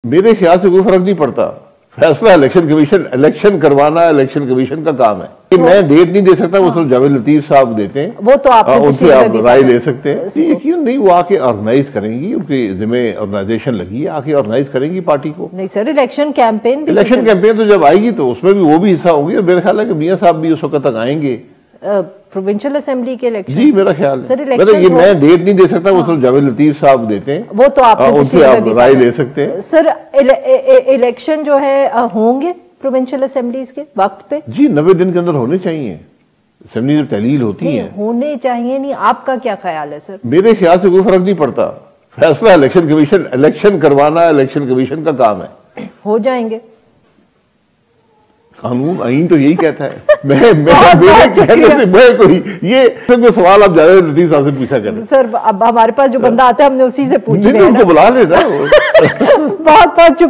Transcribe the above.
मेरे ख्याल से कोई फर्क नहीं पड़ता। फैसला इलेक्शन करवाना इलेक्शन कमीशन का काम है। मैं डेट नहीं दे सकता, वो सिर्फ जावेद लतीफ साहब देते हैं, वो तो आप उनसे आप राय ले सकते हैं। यकीन नहीं, वो आके ऑर्गेनाइज करेंगी, उनके जिम्मे ऑर्गेनाइजेशन लगी है, आके ऑर्गेनाइज करेंगी पार्टी को। नहीं सर, इलेक्शन कैंपेन तो जब आएगी तो उसमें भी वो भी हिस्सा होंगी, और मेरा ख्याल है कि मियां साहब भी उस वक्त तक आएंगे प्रोविंशियल असेंबली के इलेक्शन। जी मेरा ख्याल है, ये मैं डेट नहीं दे सकता, वो सिर्फ जावेद लतीफ साहब देते हैं, वो तो आप उनसे आप राय ले सकते हैं। सर इलेक्शन जो है होंगे प्रोविंशियल असेंबलीज के वक्त पे? जी 90 दिन के अंदर होने चाहिए। असेंबली जब तहलील होती है होने चाहिए नहीं, आपका क्या ख्याल है सर? मेरे ख्याल से कोई फर्क नहीं पड़ता। फैसला इलेक्शन करवाना इलेक्शन कमीशन का काम है। हो जाएंगे। कानून आईन तो यही कहता है। मैं कोई ये सवाल आप जावेद लतीफ साहब से पूछा करें। सर अब हमारे पास जो बंदा आता है हमने उसी से पूछना है, उनको बुला लेना। बहुत बहुत शुक्रिया।